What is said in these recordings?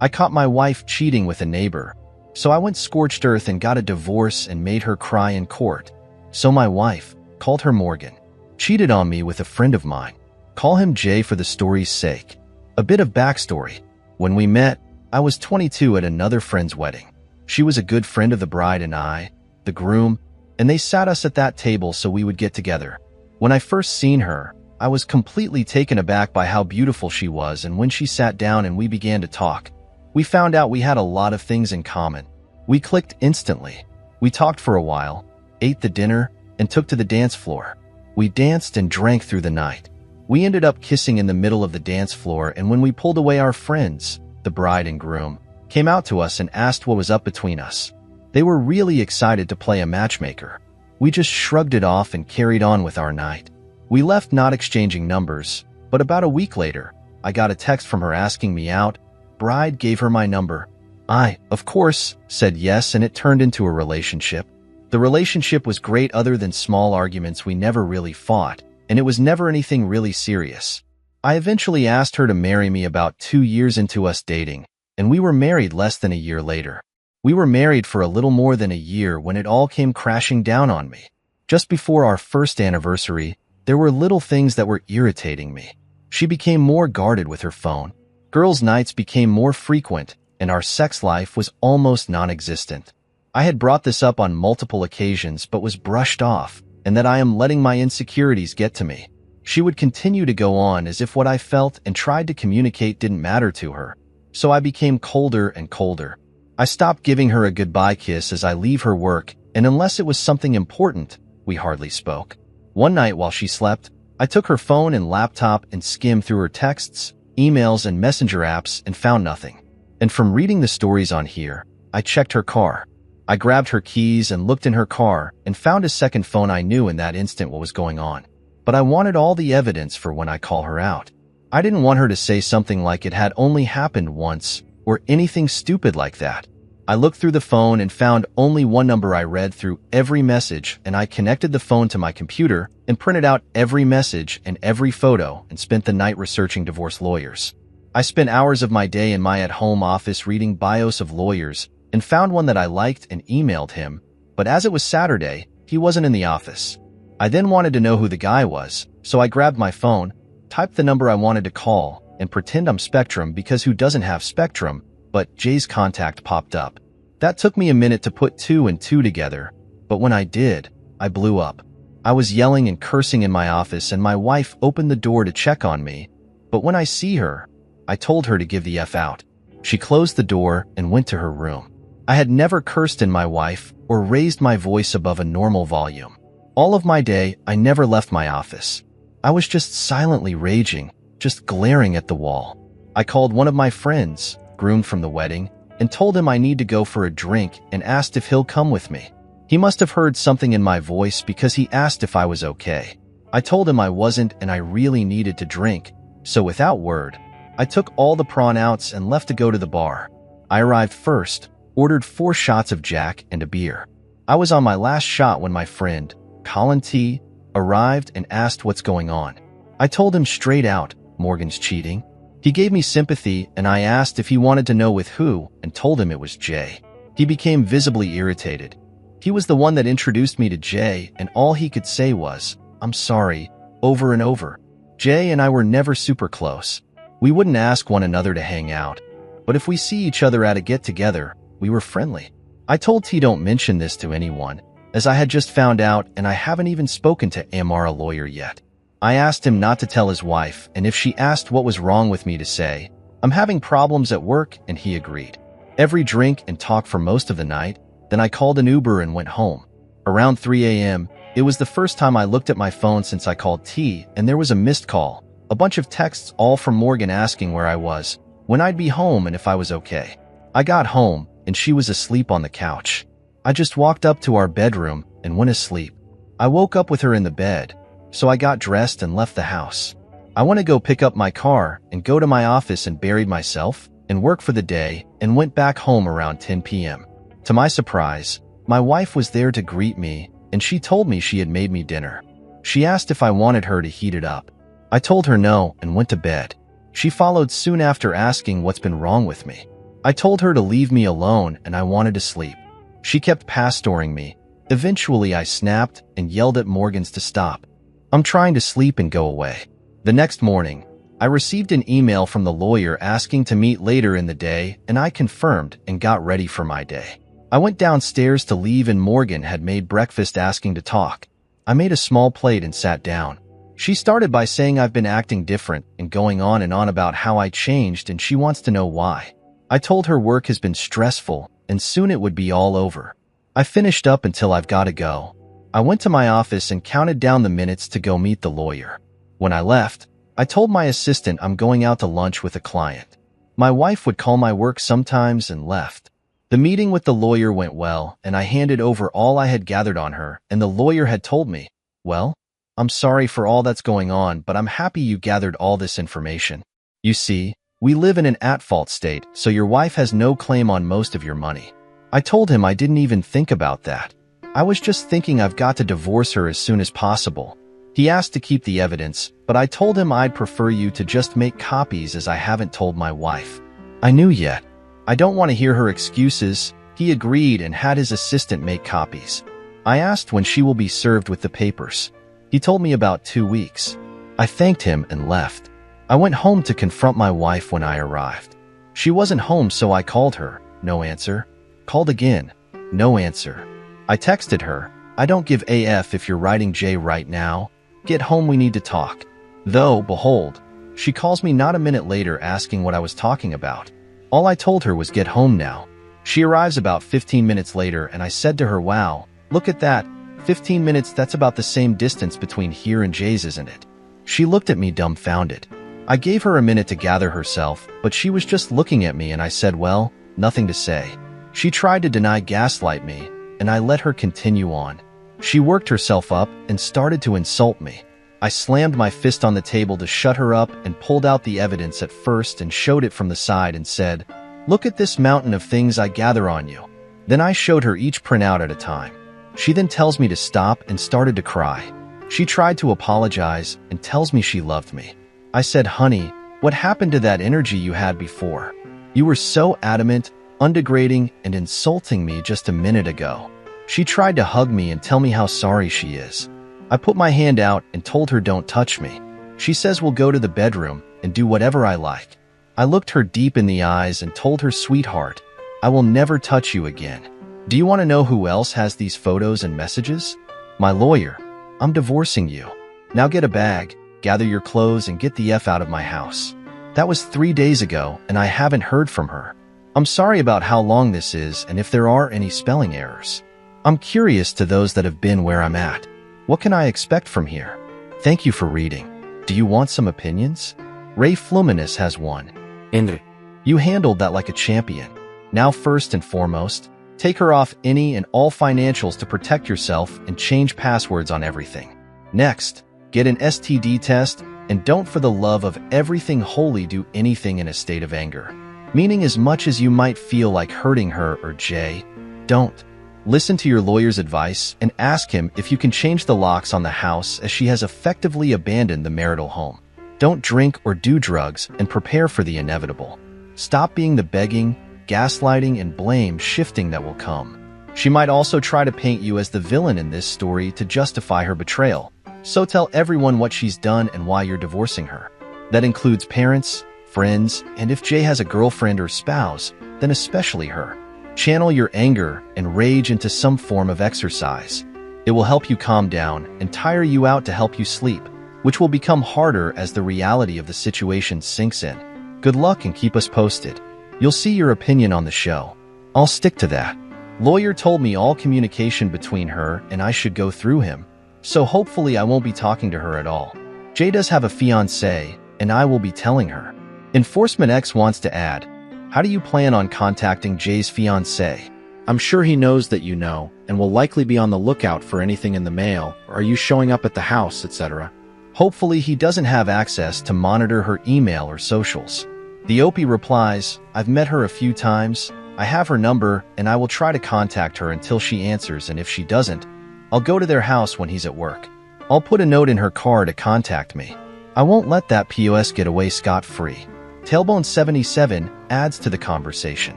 I caught my wife cheating with a neighbor, so I went scorched earth and got a divorce and made her cry in court. So my wife, called her Morgan, cheated on me with a friend of mine. Call him Jay for the story's sake. A bit of backstory. When we met, I was 22 at another friend's wedding. She was a good friend of the bride and I, the groom, and they sat us at that table so we would get together. When I first seen her, I was completely taken aback by how beautiful she was, and when she sat down and we began to talk, we found out we had a lot of things in common. We clicked instantly. We talked for a while, ate the dinner, and took to the dance floor. We danced and drank through the night. We ended up kissing in the middle of the dance floor, and when we pulled away, our friends, the bride and groom, came out to us and asked what was up between us. They were really excited to play a matchmaker. We just shrugged it off and carried on with our night. We left not exchanging numbers, but about a week later, I got a text from her asking me out. Bride gave her my number. I, of course, said yes, and it turned into a relationship. The relationship was great other than small arguments. We never really fought, and it was never anything really serious. I eventually asked her to marry me about 2 years into us dating, and we were married less than a year later. We were married for a little more than a year when it all came crashing down on me. Just before our first anniversary, there were little things that were irritating me. She became more guarded with her phone. Girls' nights became more frequent, and our sex life was almost non-existent. I had brought this up on multiple occasions but was brushed off, and that I am letting my insecurities get to me. She would continue to go on as if what I felt and tried to communicate didn't matter to her. So I became colder and colder. I stopped giving her a goodbye kiss as I leave her work, and unless it was something important, we hardly spoke. One night while she slept, I took her phone and laptop and skimmed through her texts, emails, and messenger apps and found nothing. And from reading the stories on here, I checked her car. I grabbed her keys and looked in her car and found a second phone. I knew in that instant what was going on. But I wanted all the evidence for when I call her out. I didn't want her to say something like it had only happened once or anything stupid like that. I looked through the phone and found only one number. I read through every message, and I connected the phone to my computer and printed out every message and every photo and spent the night researching divorce lawyers. I spent hours of my day in my at-home office reading bios of lawyers and found one that I liked and emailed him, but as it was Saturday, he wasn't in the office. I then wanted to know who the guy was, so I grabbed my phone, typed the number I wanted to call, and pretend I'm Spectrum because who doesn't have Spectrum, but Jay's contact popped up. That took me a minute to put 2 and 2 together, but when I did, I blew up. I was yelling and cursing in my office, and my wife opened the door to check on me, but when I see her, I told her to give the F out. She closed the door and went to her room. I had never cursed in my wife or raised my voice above a normal volume. All of my day, I never left my office. I was just silently raging, just glaring at the wall. I called one of my friends, groomed from the wedding, and told him I need to go for a drink and asked if he'll come with me. He must have heard something in my voice because he asked if I was okay. I told him I wasn't and I really needed to drink, so without word, I took all the prawn outs and left to go to the bar. I arrived first, ordered 4 shots of Jack and a beer. I was on my last shot when my friend, Colin T., arrived and asked what's going on. I told him straight out, Morgan's cheating. He gave me sympathy and I asked if he wanted to know with who and told him it was Jay. He became visibly irritated. He was the one that introduced me to Jay and all he could say was, "I'm sorry," over and over. Jay and I were never super close. We wouldn't ask one another to hang out, but if we see each other at a get-together, we were friendly. I told T don't mention this to anyone, as I had just found out and I haven't even spoken to Amara lawyer yet. I asked him not to tell his wife, and if she asked what was wrong with me to say, "I'm having problems at work," and he agreed. Every drink and talk for most of the night, then I called an Uber and went home. Around 3 a.m., it was the first time I looked at my phone since I called T, and there was a missed call, a bunch of texts all from Morgan asking where I was, when I'd be home, and if I was okay. I got home, and she was asleep on the couch. I just walked up to our bedroom and went asleep. I woke up with her in the bed, so I got dressed and left the house. I went to go pick up my car and go to my office and buried myself and work for the day and went back home around 10 p.m. To my surprise, my wife was there to greet me, and she told me she had made me dinner. She asked if I wanted her to heat it up. I told her no and went to bed. She followed soon after asking what's been wrong with me. I told her to leave me alone and I wanted to sleep. She kept pastoring me. Eventually, I snapped and yelled at Morgans to stop. I'm trying to sleep and go away. The next morning, I received an email from the lawyer asking to meet later in the day, and I confirmed and got ready for my day. I went downstairs to leave and Morgan had made breakfast asking to talk. I made a small plate and sat down. She started by saying I've been acting different and going on and on about how I changed and she wants to know why. I told her work has been stressful and soon it would be all over. I finished up until I've got to go. I went to my office and counted down the minutes to go meet the lawyer. When I left, I told my assistant I'm going out to lunch with a client. My wife would call my work sometimes and left. The meeting with the lawyer went well, and I handed over all I had gathered on her, and the lawyer had told me, "Well, I'm sorry for all that's going on, but I'm happy you gathered all this information. You see, we live in an at-fault state, so your wife has no claim on most of your money." I told him I didn't even think about that. I was just thinking I've got to divorce her as soon as possible. He asked to keep the evidence, but I told him I'd prefer you to just make copies as I haven't told my wife. I knew yet. I don't want to hear her excuses. He agreed and had his assistant make copies. I asked when she will be served with the papers. He told me about 2 weeks. I thanked him and left. I went home to confront my wife when I arrived. She wasn't home, so I called her. No answer. Called again. No answer. I texted her. I don't give AF if you're writing J right now. Get home, we need to talk. Though, behold, she calls me not a minute later asking what I was talking about. All I told her was get home now. She arrives about 15 minutes later and I said to her, "Wow, look at that. 15 minutes, that's about the same distance between here and Jay's, isn't it?" She looked at me dumbfounded. I gave her a minute to gather herself, but she was just looking at me and I said, "Well, nothing to say." She tried to deny gaslight me, and I let her continue on. She worked herself up and started to insult me. I slammed my fist on the table to shut her up and pulled out the evidence at first and showed it from the side and said, "Look at this mountain of things I gather on you." Then I showed her each printout at a time. She then tells me to stop and started to cry. She tried to apologize and tells me she loved me. I said, "Honey, what happened to that energy you had before? You were so adamant, undegrading, and insulting me just a minute ago." She tried to hug me and tell me how sorry she is. I put my hand out and told her don't touch me. She says we'll go to the bedroom and do whatever I like. I looked her deep in the eyes and told her, "Sweetheart, I will never touch you again. Do you want to know who else has these photos and messages? My lawyer. I'm divorcing you. Now get a bag, gather your clothes, and get the F out of my house." That was 3 days ago and I haven't heard from her. I'm sorry about how long this is and if there are any spelling errors. I'm curious to those that have been where I'm at. What can I expect from here? Thank you for reading. Do you want some opinions? Ray Fluminus has one. Henry, You handled that like a champion. Now first and foremost, take her off any and all financials to protect yourself and change passwords on everything. Next, get an STD test and don't for the love of everything holy do anything in a state of anger. Meaning as much as you might feel like hurting her or Jay, don't. Listen to your lawyer's advice and ask him if you can change the locks on the house as she has effectively abandoned the marital home. Don't drink or do drugs and prepare for the inevitable. Stop being the begging, gaslighting, and blame shifting that will come. She might also try to paint you as the villain in this story to justify her betrayal. So tell everyone what she's done and why you're divorcing her. That includes parents, friends, and if Jay has a girlfriend or spouse, then especially her. Channel your anger and rage into some form of exercise. It will help you calm down and tire you out to help you sleep, which will become harder as the reality of the situation sinks in. Good luck and keep us posted. You'll see your opinion on the show. I'll stick to that. Lawyer told me all communication between her and I should go through him, so hopefully I won't be talking to her at all. Jay does have a fiancé, and I will be telling her. Enforcement X wants to add, how do you plan on contacting Jay's fiancé? I'm sure he knows that you know, and will likely be on the lookout for anything in the mail, or are you showing up at the house, etc. Hopefully he doesn't have access to monitor her email or socials. The OP replies, I've met her a few times, I have her number, and I will try to contact her until she answers, and if she doesn't, I'll go to their house when he's at work. I'll put a note in her car to contact me. I won't let that POS get away scot-free. Tailbone77 adds to the conversation.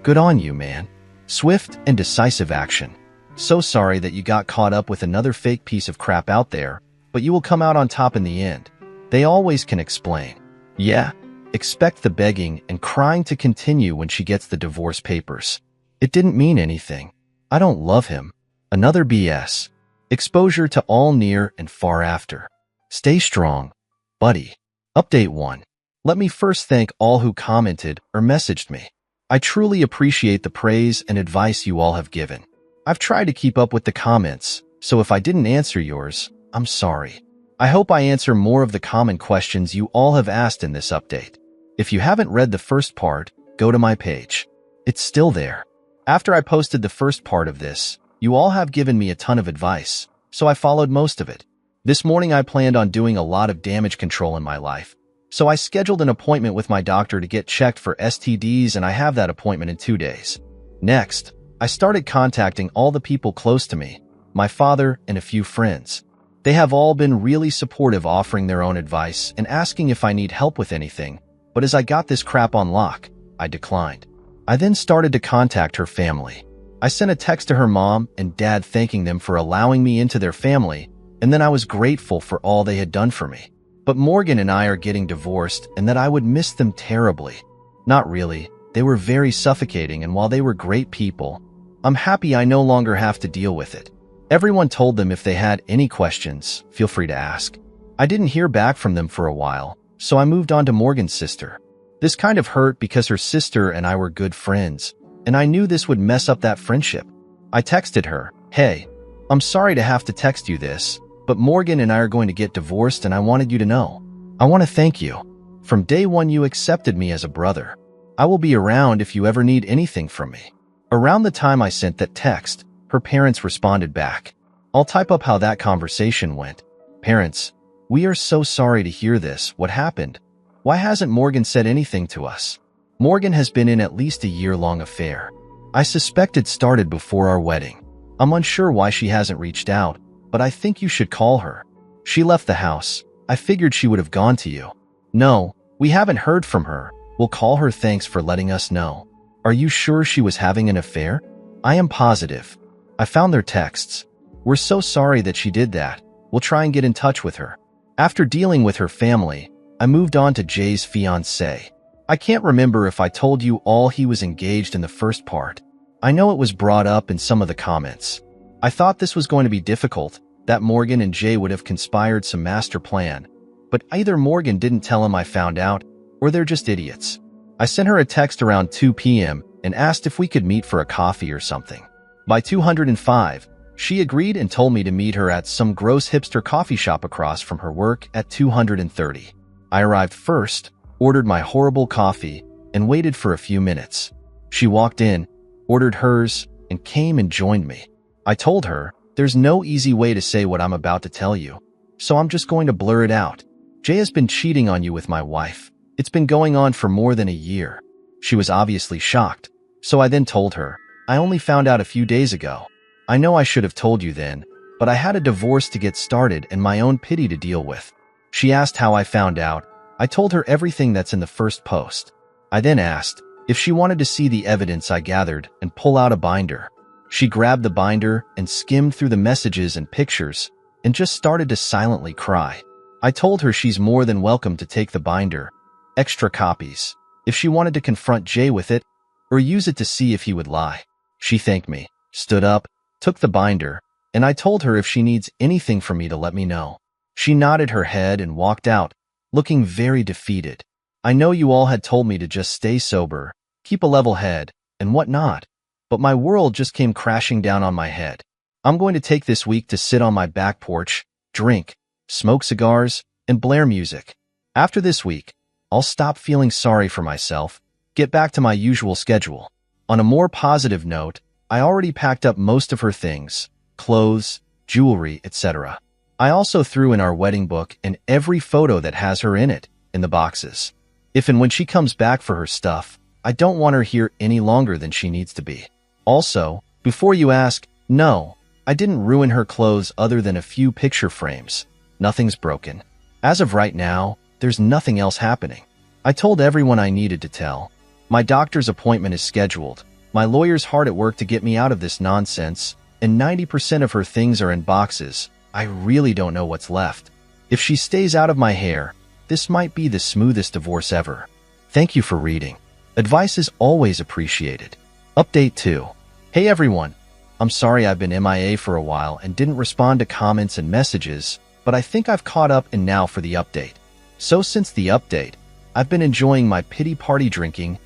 Good on you, man. Swift and decisive action. So sorry that you got caught up with another fake piece of crap out there, but you will come out on top in the end. They always can explain. Yeah, expect the begging and crying to continue when she gets the divorce papers. It didn't mean anything. I don't love him. Another BS. Exposure to all near and far after. Stay strong, buddy. Update 1. Let me first thank all who commented or messaged me. I truly appreciate the praise and advice you all have given. I've tried to keep up with the comments, so if I didn't answer yours, I'm sorry. I hope I answer more of the common questions you all have asked in this update. If you haven't read the first part, go to my page. It's still there. After I posted the first part of this, you all have given me a ton of advice, so I followed most of it. This morning I planned on doing a lot of damage control in my life, so I scheduled an appointment with my doctor to get checked for STDs, and I have that appointment in 2 days. Next, I started contacting all the people close to me, my father and a few friends. They have all been really supportive, offering their own advice and asking if I need help with anything, but as I got this crap on lock, I declined. I then started to contact her family. I sent a text to her mom and dad thanking them for allowing me into their family, and then I was grateful for all they had done for me. But Morgan and I are getting divorced and that I would miss them terribly. Not really. They were very suffocating, and while they were great people, I'm happy I no longer have to deal with it. Everyone told them if they had any questions, feel free to ask. I didn't hear back from them for a while, so I moved on to Morgan's sister. This kind of hurt because her sister and I were good friends, and I knew this would mess up that friendship. I texted her, "Hey, I'm sorry to have to text you this, but Morgan and I are going to get divorced, and I wanted you to know. I want to thank you. From day one you accepted me as a brother. I will be around if you ever need anything from me." Around the time I sent that text, her parents responded back. I'll type up how that conversation went. Parents, we are so sorry to hear this. What happened? Why hasn't Morgan said anything to us? Morgan has been in at least a year-long affair. I suspect it started before our wedding. I'm unsure why she hasn't reached out, but I think you should call her. She left the house. I figured she would have gone to you. No, we haven't heard from her. We'll call her. Thanks for letting us know. Are you sure she was having an affair? I am positive. I found their texts. We're so sorry that she did that. We'll try and get in touch with her. After dealing with her family, I moved on to Jay's fiancé. I can't remember if I told you all he was engaged in the first part. I know it was brought up in some of the comments. I thought this was going to be difficult, that Morgan and Jay would have conspired some master plan, but either Morgan didn't tell him I found out, or they're just idiots. I sent her a text around 2 p.m. and asked if we could meet for a coffee or something. By 205, she agreed and told me to meet her at some gross hipster coffee shop across from her work at 230. I arrived first, ordered my horrible coffee, and waited for a few minutes. She walked in, ordered hers, and came and joined me. I told her, there's no easy way to say what I'm about to tell you, so I'm just going to blur it out. Jay has been cheating on you with my wife. It's been going on for more than a year. She was obviously shocked, so I then told her, I only found out a few days ago. I know I should have told you then, but I had a divorce to get started and my own pity to deal with. She asked how I found out. I told her everything that's in the first post. I then asked if she wanted to see the evidence I gathered and pull out a binder. She grabbed the binder and skimmed through the messages and pictures and just started to silently cry. I told her she's more than welcome to take the binder, extra copies, if she wanted to confront Jay with it or use it to see if he would lie. She thanked me, stood up, took the binder, and I told her if she needs anything from me to let me know. She nodded her head and walked out, looking very defeated. I know you all had told me to just stay sober, keep a level head, and whatnot, but my world just came crashing down on my head. I'm going to take this week to sit on my back porch, drink, smoke cigars, and blare music. After this week, I'll stop feeling sorry for myself, get back to my usual schedule. On a more positive note, I already packed up most of her things, clothes, jewelry, etc. I also threw in our wedding book and every photo that has her in it, in the boxes. If and when she comes back for her stuff, I don't want her here any longer than she needs to be. Also, before you ask, no, I didn't ruin her clothes other than a few picture frames. Nothing's broken. As of right now, there's nothing else happening. I told everyone I needed to tell. My doctor's appointment is scheduled. My lawyer's hard at work to get me out of this nonsense, and 90% of her things are in boxes. I really don't know what's left. If she stays out of my hair, this might be the smoothest divorce ever. Thank you for reading. Advice is always appreciated. Update 2. Hey everyone. I'm sorry I've been MIA for a while and didn't respond to comments and messages, but I think I've caught up and now for the update. So since the update, I've been enjoying my pity party drinking,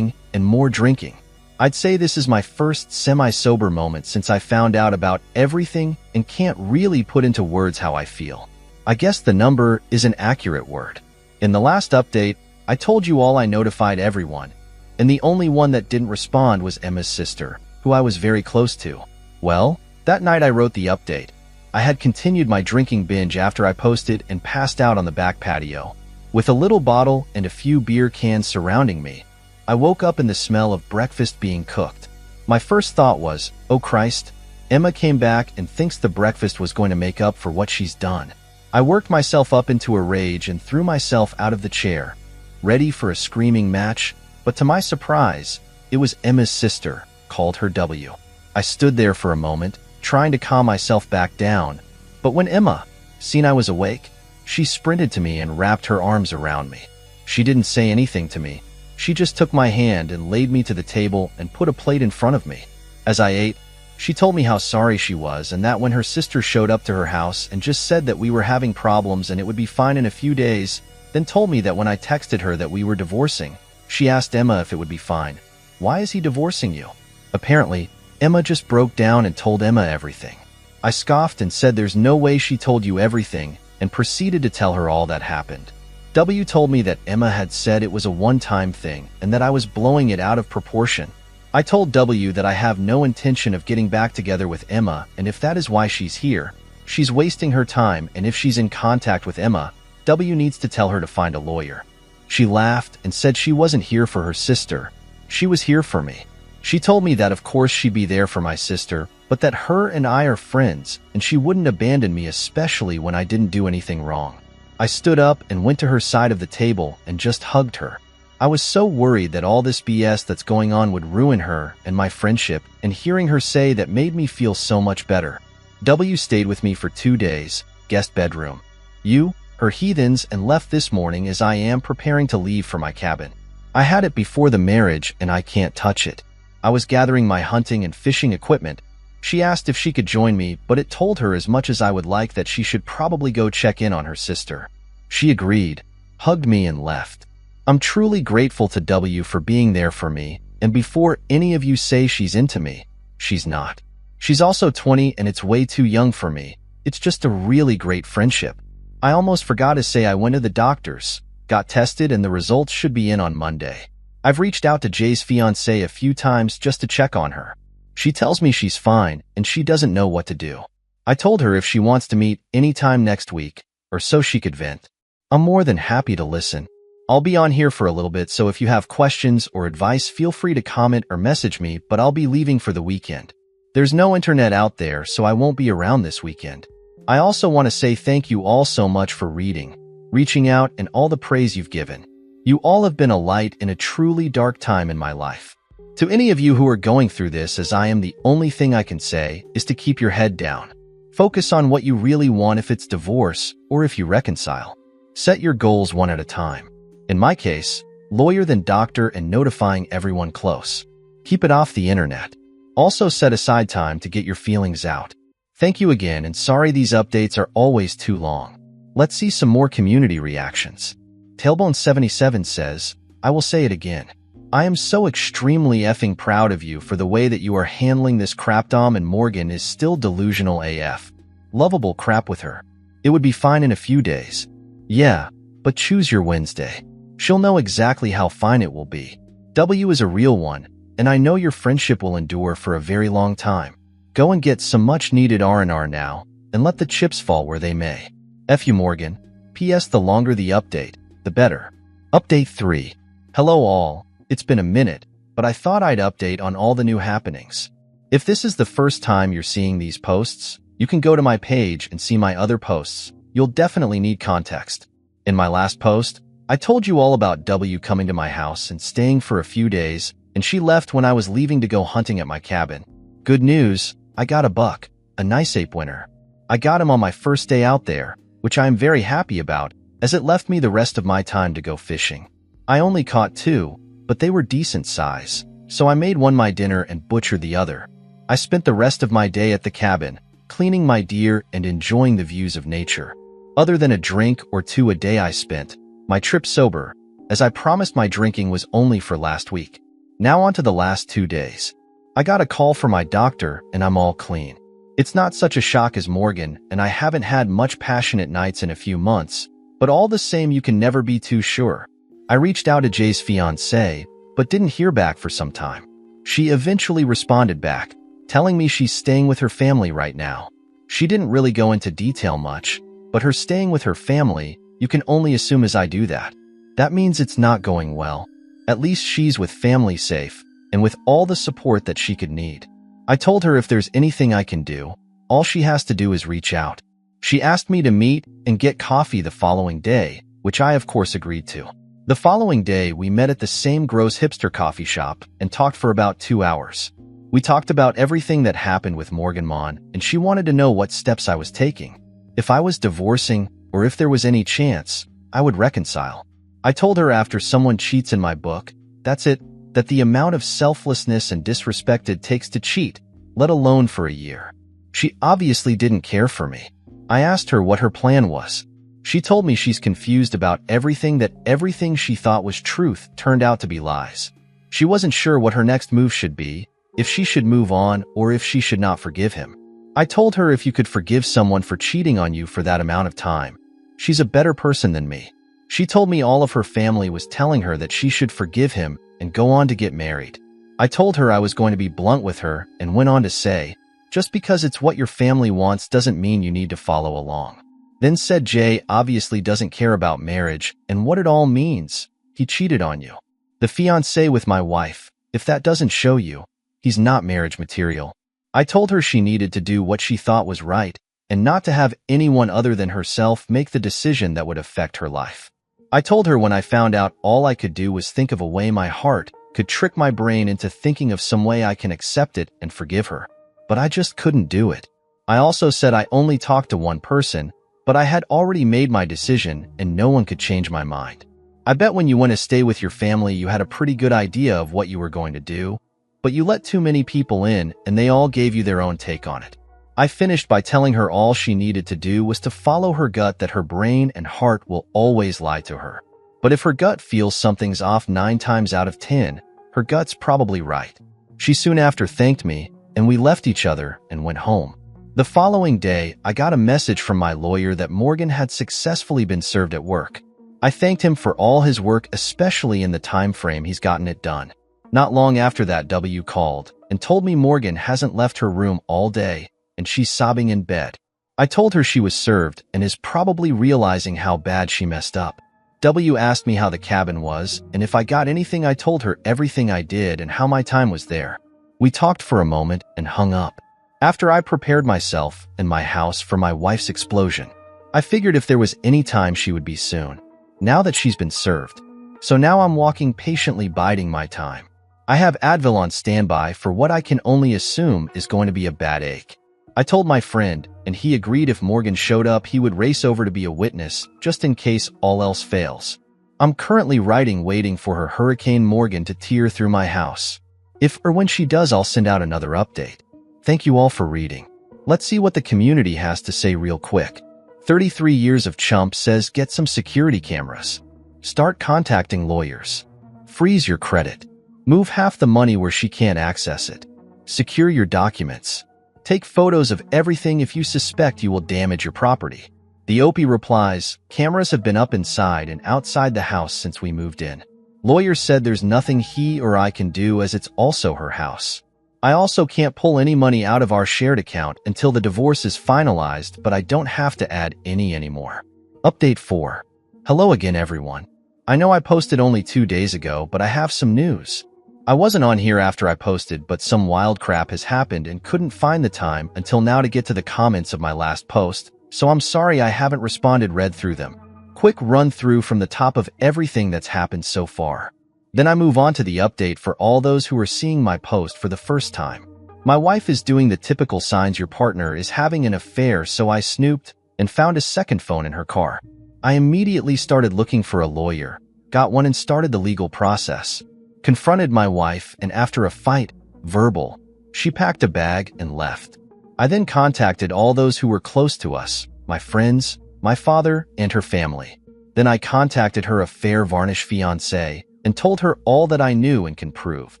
and more drinking. I'd say this is my first semi-sober moment since I found out about everything and can't really put into words how I feel. I guess the number is an accurate word. In the last update, I told you all I notified everyone, and the only one that didn't respond was Emma's sister, who I was very close to. Well, that night I wrote the update. I had continued my drinking binge after I posted and passed out on the back patio. With a little bottle and a few beer cans surrounding me, I woke up in the smell of breakfast being cooked. My first thought was, oh Christ, Emma came back and thinks the breakfast was going to make up for what she's done. I worked myself up into a rage and threw myself out of the chair, ready for a screaming match, but to my surprise, it was Emma's sister, called her W. I stood there for a moment, trying to calm myself back down, but when Emma seen I was awake, she sprinted to me and wrapped her arms around me. She didn't say anything to me. She just took my hand and laid me to the table and put a plate in front of me. As I ate, she told me how sorry she was and that when her sister showed up to her house and just said that we were having problems and it would be fine in a few days, then told me that when I texted her that we were divorcing, she asked Emma if it would be fine. Why is he divorcing you? Apparently, Emma just broke down and told Emma everything. I scoffed and said there's no way she told you everything and proceeded to tell her all that happened. W told me that Emma had said it was a one-time thing and that I was blowing it out of proportion. I told W that I have no intention of getting back together with Emma, and if that is why she's here, she's wasting her time, and if she's in contact with Emma, W needs to tell her to find a lawyer. She laughed and said she wasn't here for her sister. She was here for me. She told me that of course she'd be there for my sister, but that her and I are friends, and she wouldn't abandon me, especially when I didn't do anything wrong. I stood up and went to her side of the table and just hugged her. I was so worried that all this BS that's going on would ruin her and my friendship, and hearing her say that made me feel so much better. W stayed with me for 2 days, guest bedroom. You, her heathens, and left this morning as I am preparing to leave for my cabin. I had it before the marriage and I can't touch it. I was gathering my hunting and fishing equipment. She asked if she could join me, but it told her as much as I would like that she should probably go check in on her sister. She agreed, hugged me, and left. I'm truly grateful to W for being there for me, and before any of you say she's into me, she's not. She's also 20 and it's way too young for me. It's just a really great friendship. I almost forgot to say I went to the doctor's, got tested, and the results should be in on Monday. I've reached out to Jay's fiancé a few times just to check on her. She tells me she's fine and she doesn't know what to do. I told her if she wants to meet anytime next week, or so she could vent. I'm more than happy to listen. I'll be on here for a little bit, so if you have questions or advice, feel free to comment or message me, but I'll be leaving for the weekend. There's no internet out there, so I won't be around this weekend. I also want to say thank you all so much for reading, reaching out, and all the praise you've given. You all have been a light in a truly dark time in my life. To any of you who are going through this as I am, the only thing I can say is to keep your head down. Focus on what you really want, if it's divorce or if you reconcile. Set your goals one at a time. In my case, lawyer then doctor and notifying everyone close. Keep it off the internet. Also set aside time to get your feelings out. Thank you again, and sorry these updates are always too long. Let's see some more community reactions. Tailbone77 says, I will say it again. I am so extremely effing proud of you for the way that you are handling this crap. Dom and Morgan is still delusional AF. Lovable crap with her. It would be fine in a few days. Yeah, but choose your Wednesday. She'll know exactly how fine it will be. W is a real one, and I know your friendship will endure for a very long time. Go and get some much needed R&R now, and let the chips fall where they may. F you, Morgan. P.S. The longer the update, the better. Update 3. Hello all. It's been a minute, but I thought I'd update on all the new happenings. If this is the first time you're seeing these posts, you can go to my page and see my other posts. You'll definitely need context. In my last post, I told you all about W coming to my house and staying for a few days, and she left when I was leaving to go hunting at my cabin. Good news, I got a buck, a nice ape winner. I got him on my first day out there, which I am very happy about, as it left me the rest of my time to go fishing. I only caught 2, but they were decent size, so I made one my dinner and butchered the other. I spent the rest of my day at the cabin, cleaning my deer and enjoying the views of nature. Other than a drink or 2 a day I spent my trip sober, as I promised my drinking was only for last week. Now on to the last 2 days. I got a call from my doctor and I'm all clean. It's not such a shock as Morgan, and I haven't had much passionate nights in a few months, but all the same you can never be too sure. I reached out to Jay's fiancée, but didn't hear back for some time. She eventually responded back, telling me she's staying with her family right now. She didn't really go into detail much, but her staying with her family, you can only assume as I do that. That means it's not going well. At least she's with family safe, and with all the support that she could need. I told her if there's anything I can do, all she has to do is reach out. She asked me to meet and get coffee the following day, which I of course agreed to. The following day, we met at the same gross hipster coffee shop and talked for about 2 hours. We talked about everything that happened with Morgan Mon, and she wanted to know what steps I was taking. If I was divorcing, or if there was any chance, I would reconcile. I told her after someone cheats in my book, that's it, that the amount of selflessness and disrespect it takes to cheat, let alone for a year. She obviously didn't care for me. I asked her what her plan was. She told me she's confused about everything, that everything she thought was truth turned out to be lies. She wasn't sure what her next move should be, if she should move on or if she should not forgive him. I told her if you could forgive someone for cheating on you for that amount of time, she's a better person than me. She told me all of her family was telling her that she should forgive him and go on to get married. I told her I was going to be blunt with her and went on to say, just because it's what your family wants doesn't mean you need to follow along. Then said Jay obviously doesn't care about marriage and what it all means. He cheated on you. The fiancé with my wife, if that doesn't show you, he's not marriage material. I told her she needed to do what she thought was right and not to have anyone other than herself make the decision that would affect her life. I told her when I found out all I could do was think of a way my heart could trick my brain into thinking of some way I can accept it and forgive her. But I just couldn't do it. I also said I only talked to one person, but I had already made my decision and no one could change my mind. I bet when you went to stay with your family you had a pretty good idea of what you were going to do, but you let too many people in and they all gave you their own take on it. I finished by telling her all she needed to do was to follow her gut, that her brain and heart will always lie to her. But if her gut feels something's off 9 times out of 10, her gut's probably right. She soon after thanked me, and we left each other and went home. The following day, I got a message from my lawyer that Morgan had successfully been served at work. I thanked him for all his work, especially in the time frame he's gotten it done. Not long after that, W called and told me Morgan hasn't left her room all day, and she's sobbing in bed. I told her she was served and is probably realizing how bad she messed up. W asked me how the cabin was, and if I got anything. I told her everything I did and how my time was there. We talked for a moment and hung up. After I prepared myself and my house for my wife's explosion, I figured if there was any time she would be soon, now that she's been served. So now I'm walking patiently, biding my time. I have Advil on standby for what I can only assume is going to be a bad ache. I told my friend, and he agreed if Morgan showed up he would race over to be a witness, just in case all else fails. I'm currently waiting for her Hurricane Morgan to tear through my house. If or when she does, I'll send out another update. Thank you all for reading. Let's see what the community has to say real quick. 33 years of chump says get some security cameras. Start contacting lawyers. Freeze your credit. Move half the money where she can't access it. Secure your documents. Take photos of everything if you suspect you will damage your property. The OP replies, cameras have been up inside and outside the house since we moved in. Lawyer said there's nothing he or I can do as it's also her house. I also can't pull any money out of our shared account until the divorce is finalized, but I don't have to add any anymore. Update 4. Hello again, everyone. I know I posted only 2 days ago, but I have some news. I wasn't on here after I posted, but some wild crap has happened and couldn't find the time until now to get to the comments of my last post, so I'm sorry I haven't read through them. Quick run through from the top of everything that's happened so far. Then I move on to the update for all those who are seeing my post for the first time. My wife is doing the typical signs your partner is having an affair, so I snooped and found a second phone in her car. I immediately started looking for a lawyer, got one and started the legal process. Confronted my wife, and after a fight, verbal, she packed a bag and left. I then contacted all those who were close to us, my friends, my father, and her family. Then I contacted her affair-varnished fiancé and told her all that I knew and can prove.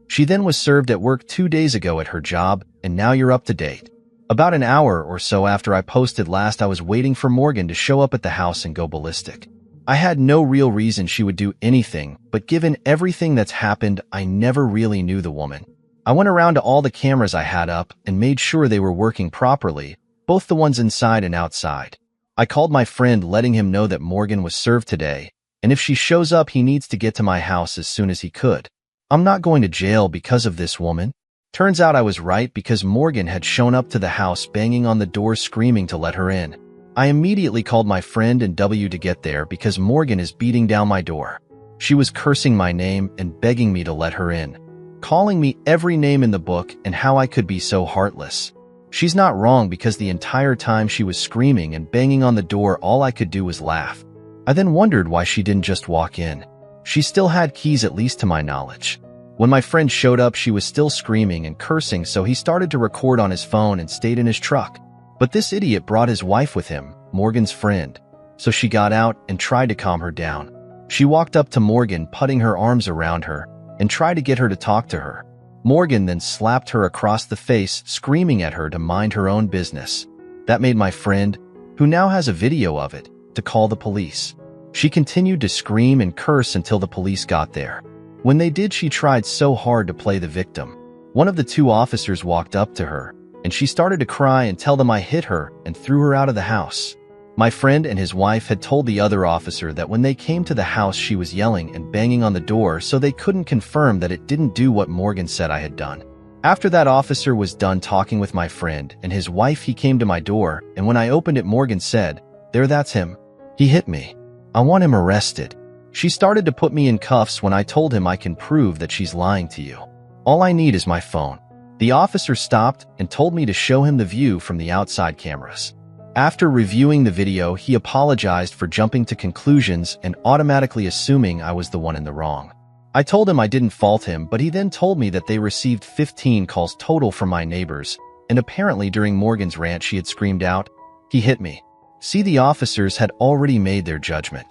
She then was served at work 2 days ago at her job, and now you're up to date. About an hour or so after I posted last, I was waiting for Morgan to show up at the house and go ballistic. I had no real reason she would do anything, but given everything that's happened, I never really knew the woman. I went around to all the cameras I had up and made sure they were working properly, both the ones inside and outside. I called my friend letting him know that Morgan was served today, and if she shows up, he needs to get to my house as soon as he could. I'm not going to jail because of this woman. Turns out I was right because Morgan had shown up to the house banging on the door screaming to let her in. I immediately called my friend and W to get there because Morgan is beating down my door. She was cursing my name and begging me to let her in, calling me every name in the book and how I could be so heartless. She's not wrong because the entire time she was screaming and banging on the door, all I could do was laugh. I then wondered why she didn't just walk in. She still had keys, at least to my knowledge. When my friend showed up, she was still screaming and cursing, so he started to record on his phone and stayed in his truck. But this idiot brought his wife with him, Morgan's friend. So she got out and tried to calm her down. She walked up to Morgan, putting her arms around her, and tried to get her to talk to her. Morgan then slapped her across the face, screaming at her to mind her own business. That made my friend, who now has a video of it, to call the police. She continued to scream and curse until the police got there. When they did, she tried so hard to play the victim. One of the 2 officers walked up to her, and she started to cry and tell them I hit her and threw her out of the house. My friend and his wife had told the other officer that when they came to the house, she was yelling and banging on the door, so they couldn't confirm that it didn't do what Morgan said I had done. After that officer was done talking with my friend and his wife, he came to my door, and when I opened it, Morgan said, "There, that's him. He hit me. I want him arrested." She started to put me in cuffs when I told him I can prove that she's lying to you. All I need is my phone. The officer stopped and told me to show him the view from the outside cameras. After reviewing the video, he apologized for jumping to conclusions and automatically assuming I was the one in the wrong. I told him I didn't fault him, but he then told me that they received 15 calls total from my neighbors, and apparently during Morgan's rant she had screamed out, "He hit me." See, the officers had already made their judgment.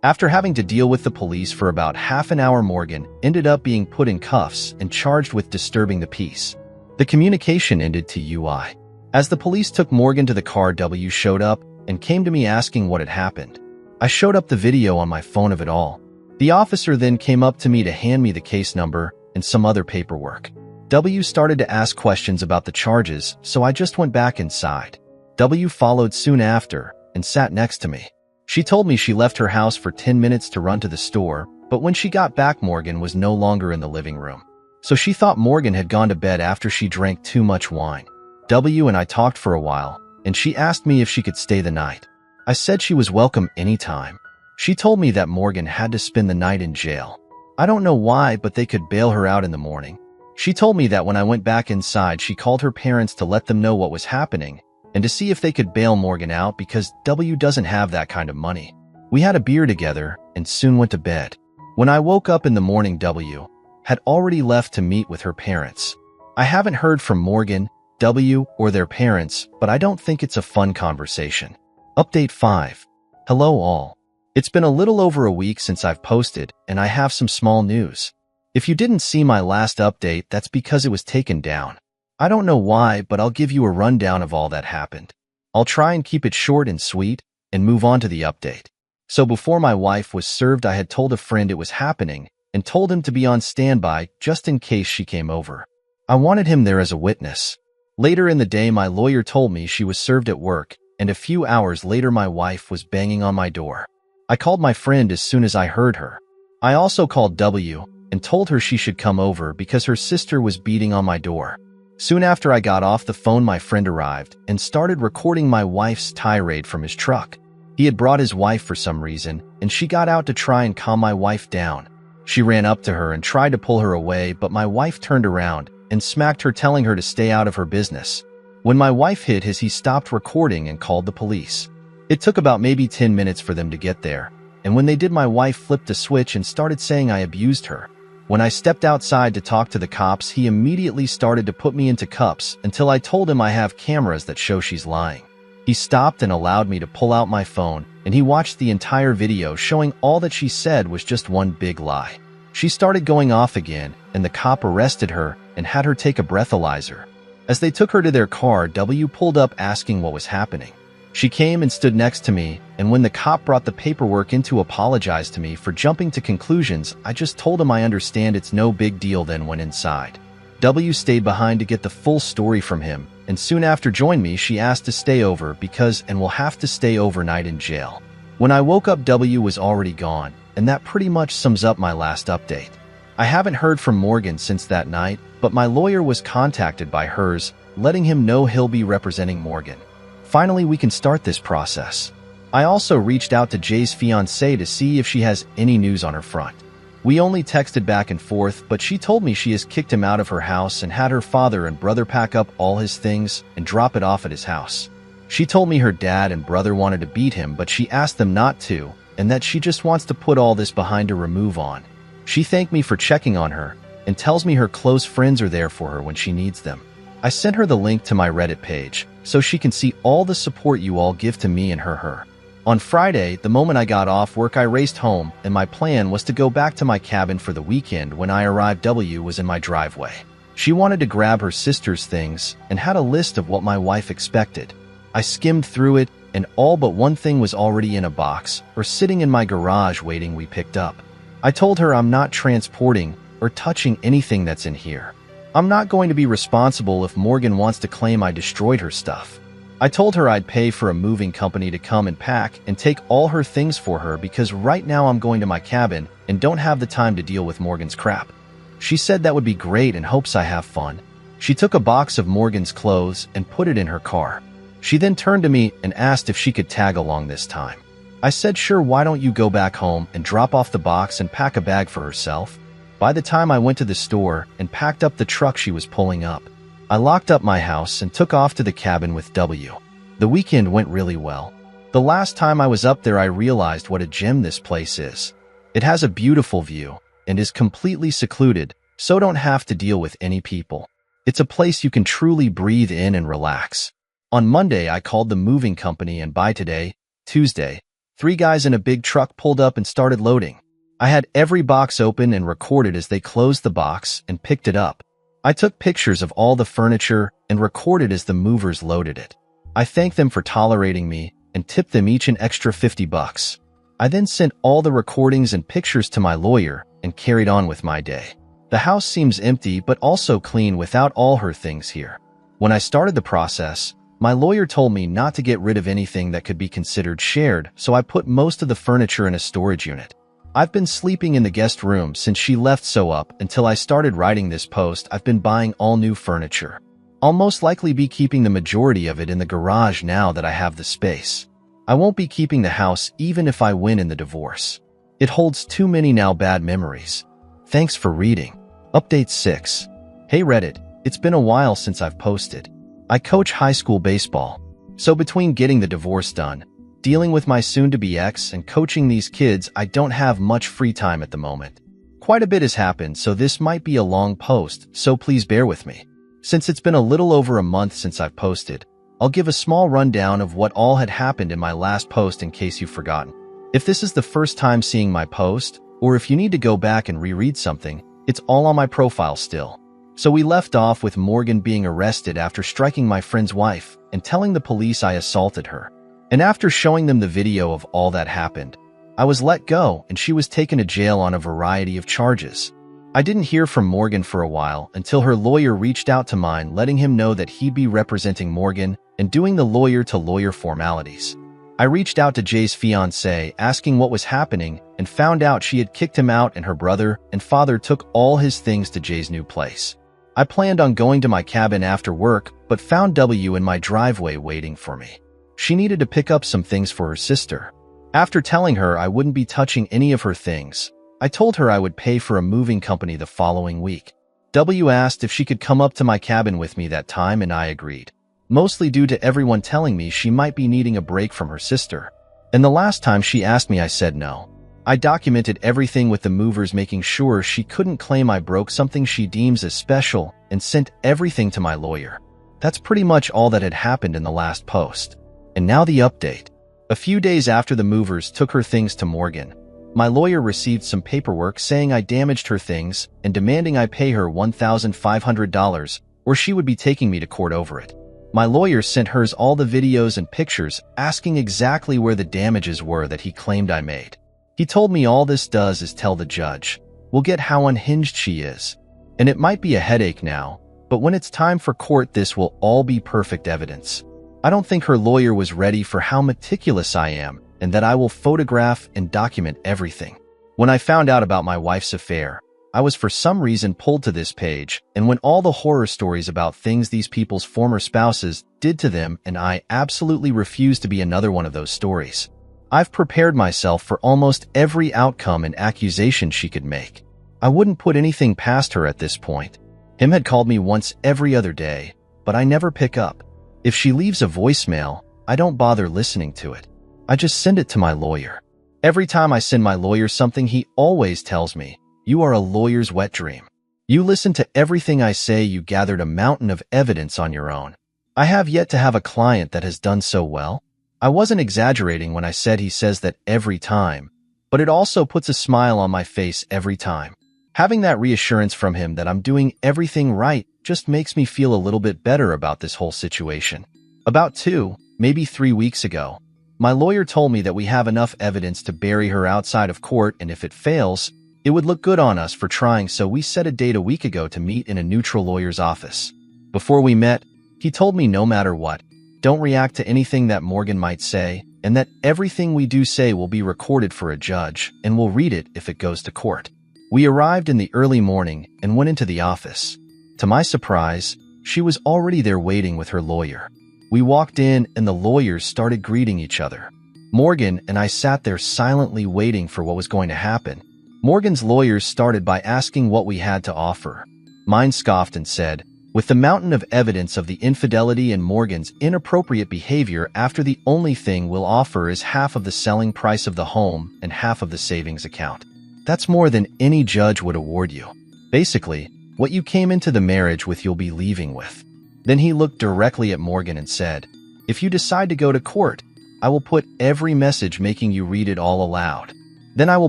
After having to deal with the police for about half an hour, Morgan ended up being put in cuffs and charged with disturbing the peace. The communication ended to UI. As the police took Morgan to the car, W showed up and came to me asking what had happened. I showed up the video on my phone of it all. The officer then came up to me to hand me the case number and some other paperwork. W started to ask questions about the charges, so I just went back inside. W followed soon after and sat next to me. She told me she left her house for 10 minutes to run to the store, but when she got back, Morgan was no longer in the living room. So she thought Morgan had gone to bed after she drank too much wine. W and I talked for a while, and she asked me if she could stay the night. I said she was welcome anytime. She told me that Morgan had to spend the night in jail. I don't know why, but they could bail her out in the morning. She told me that when I went back inside, she called her parents to let them know what was happening and to see if they could bail Morgan out because W doesn't have that kind of money. We had a beer together and soon went to bed. When I woke up in the morning, W had already left to meet with her parents. I haven't heard from Morgan, W, or their parents, but I don't think it's a fun conversation. Update 5. Hello all. It's been a little over a week since I've posted, and I have some small news. If you didn't see my last update, that's because it was taken down. I don't know why, but I'll give you a rundown of all that happened. I'll try and keep it short and sweet, and move on to the update. So before my wife was served, I had told a friend it was happening, and told him to be on standby just in case she came over. I wanted him there as a witness. Later in the day, my lawyer told me she was served at work, and a few hours later my wife was banging on my door. I called my friend as soon as I heard her. I also called W and told her she should come over because her sister was beating on my door. Soon after I got off the phone, my friend arrived and started recording my wife's tirade from his truck. He had brought his wife for some reason, and she got out to try and calm my wife down. She ran up to her and tried to pull her away, but my wife turned around and smacked her, telling her to stay out of her business. When my wife hit his, he stopped recording and called the police. It took about maybe 10 minutes for them to get there, and when they did, my wife flipped a switch and started saying I abused her. When I stepped outside to talk to the cops, he immediately started to put me into cuffs until I told him I have cameras that show she's lying. He stopped and allowed me to pull out my phone, and he watched the entire video showing all that she said was just one big lie. She started going off again, and the cop arrested her and had her take a breathalyzer. As they took her to their car, W pulled up asking what was happening. She came and stood next to me, and when the cop brought the paperwork in to apologize to me for jumping to conclusions, I just told him I understand, it's no big deal, then went inside. W stayed behind to get the full story from him, and soon after joined me. She asked to stay over because and will have to stay overnight in jail. When I woke up, W was already gone, and that pretty much sums up my last update. I haven't heard from Morgan since that night, but my lawyer was contacted by hers, letting him know he'll be representing Morgan. Finally, we can start this process. I also reached out to Jay's fiancée to see if she has any news on her front. We only texted back and forth, but she told me she has kicked him out of her house and had her father and brother pack up all his things and drop it off at his house. She told me her dad and brother wanted to beat him, but she asked them not to, and that she just wants to put all this behind her to move on. She thanked me for checking on her and tells me her close friends are there for her when she needs them. I sent her the link to my Reddit page so she can see all the support you all give to me and her. On Friday, the moment I got off work, I raced home, and my plan was to go back to my cabin for the weekend. When I arrived, W was in my driveway. She wanted to grab her sister's things and had a list of what my wife expected. I skimmed through it, and all but one thing was already in a box or sitting in my garage waiting we picked up. I told her I'm not transporting or touching anything that's in here. I'm not going to be responsible if Morgan wants to claim I destroyed her stuff. I told her I'd pay for a moving company to come and pack and take all her things for her because right now I'm going to my cabin and don't have the time to deal with Morgan's crap. She said that would be great and hopes I have fun. She took a box of Morgan's clothes and put it in her car. She then turned to me and asked if she could tag along this time. I said sure, why don't you go back home and drop off the box and pack a bag for herself? By the time I went to the store and packed up the truck she was pulling up, I locked up my house and took off to the cabin with W. The weekend went really well. The last time I was up there, I realized what a gem this place is. It has a beautiful view and is completely secluded, so don't have to deal with any people. It's a place you can truly breathe in and relax. On Monday, I called the moving company, and by today, Tuesday, 3 guys in a big truck pulled up and started loading. I had every box open and recorded as they closed the box and picked it up. I took pictures of all the furniture and recorded as the movers loaded it. I thanked them for tolerating me and tipped them each an extra $50. I then sent all the recordings and pictures to my lawyer and carried on with my day. The house seems empty but also clean without all her things here. When I started the process, my lawyer told me not to get rid of anything that could be considered shared, so I put most of the furniture in a storage unit. I've been sleeping in the guest room since she left, so up until I started writing this post, I've been buying all new furniture. I'll most likely be keeping the majority of it in the garage now that I have the space. I won't be keeping the house even if I win in the divorce. It holds too many now bad memories. Thanks for reading. Update 6. Hey Reddit, it's been a while since I've posted. I coach high school baseball, so between getting the divorce done, dealing with my soon-to-be ex, and coaching these kids, I don't have much free time at the moment. Quite a bit has happened, so this might be a long post, so please bear with me. Since it's been a little over a month since I've posted, I'll give a small rundown of what all had happened in my last post in case you've forgotten. If this is the first time seeing my post, or if you need to go back and reread something, it's all on my profile still. So we left off with Morgan being arrested after striking my friend's wife and telling the police I assaulted her. And after showing them the video of all that happened, I was let go and she was taken to jail on a variety of charges. I didn't hear from Morgan for a while until her lawyer reached out to mine, letting him know that he'd be representing Morgan and doing the lawyer-to-lawyer formalities. I reached out to Jay's fiancée asking what was happening and found out she had kicked him out and her brother and father took all his things to Jay's new place. I planned on going to my cabin after work, but found W in my driveway waiting for me. She needed to pick up some things for her sister. After telling her I wouldn't be touching any of her things, I told her I would pay for a moving company the following week. W asked if she could come up to my cabin with me that time, and I agreed, mostly due to everyone telling me she might be needing a break from her sister. And the last time she asked me, I said no. I documented everything with the movers, making sure she couldn't claim I broke something she deems as special, and sent everything to my lawyer. That's pretty much all that had happened in the last post. And now the update. A few days after the movers took her things to Morgan, my lawyer received some paperwork saying I damaged her things and demanding I pay her $1,500 or she would be taking me to court over it. My lawyer sent hers all the videos and pictures asking exactly where the damages were that he claimed I made. He told me all this does is tell the judge, we'll get how unhinged she is. And it might be a headache now, but when it's time for court, this will all be perfect evidence. I don't think her lawyer was ready for how meticulous I am and that I will photograph and document everything. When I found out about my wife's affair, I was for some reason pulled to this page, and when all the horror stories about things these people's former spouses did to them, and I absolutely refuse to be another one of those stories. I've prepared myself for almost every outcome and accusation she could make. I wouldn't put anything past her at this point. Him had called me once every other day, but I never pick up. If she leaves a voicemail, I don't bother listening to it. I just send it to my lawyer. Every time I send my lawyer something, he always tells me, "You are a lawyer's wet dream. You listen to everything I say. You gathered a mountain of evidence on your own." I have yet to have a client that has done so well. I wasn't exaggerating when I said he says that every time, but it also puts a smile on my face every time. Having that reassurance from him that I'm doing everything right just makes me feel a little bit better about this whole situation. About 2, maybe 3 weeks ago, my lawyer told me that we have enough evidence to bury her outside of court, and if it fails, it would look good on us for trying, so we set a date a week ago to meet in a neutral lawyer's office. Before we met, he told me no matter what, don't react to anything that Morgan might say, and that everything we do say will be recorded for a judge, and we'll read it if it goes to court. We arrived in the early morning and went into the office. To my surprise, she was already there waiting with her lawyer. We walked in and the lawyers started greeting each other. Morgan and I sat there silently waiting for what was going to happen. Morgan's lawyers started by asking what we had to offer. Mine scoffed and said, with the mountain of evidence of the infidelity and Morgan's inappropriate behavior, after the only thing we'll offer is half of the selling price of the home and half of the savings account. That's more than any judge would award you. Basically, what you came into the marriage with, you'll be leaving with. Then he looked directly at Morgan and said, if you decide to go to court, I will put every message making you read it all aloud. Then I will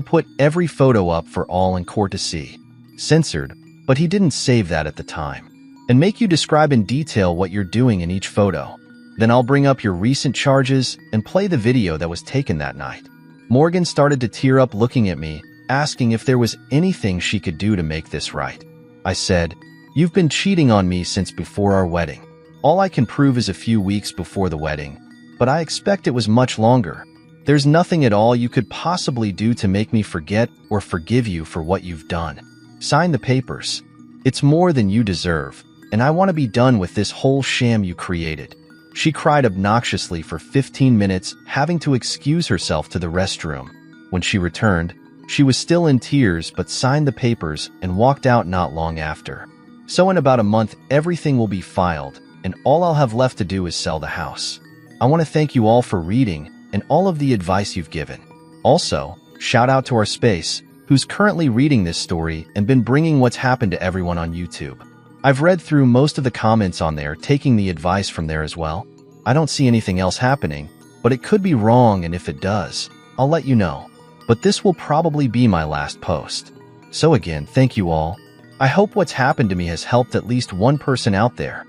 put every photo up for all in court to see. Censored, but he didn't save that at the time. And make you describe in detail what you're doing in each photo. Then I'll bring up your recent charges and play the video that was taken that night. Morgan started to tear up looking at me, asking if there was anything she could do to make this right. I said, you've been cheating on me since before our wedding. All I can prove is a few weeks before the wedding, but I expect it was much longer. There's nothing at all you could possibly do to make me forget or forgive you for what you've done. Sign the papers. It's more than you deserve, and I want to be done with this whole sham you created. She cried obnoxiously for 15 minutes, having to excuse herself to the restroom. When she returned, she was still in tears but signed the papers and walked out not long after. So in about a month, everything will be filed, and all I'll have left to do is sell the house. I want to thank you all for reading and all of the advice you've given. Also, shout out to our space, who's currently reading this story and been bringing what's happened to everyone on YouTube. I've read through most of the comments on there, taking the advice from there as well. I don't see anything else happening, but it could be wrong, and if it does, I'll let you know. But this will probably be my last post. So again, thank you all. I hope what's happened to me has helped at least one person out there.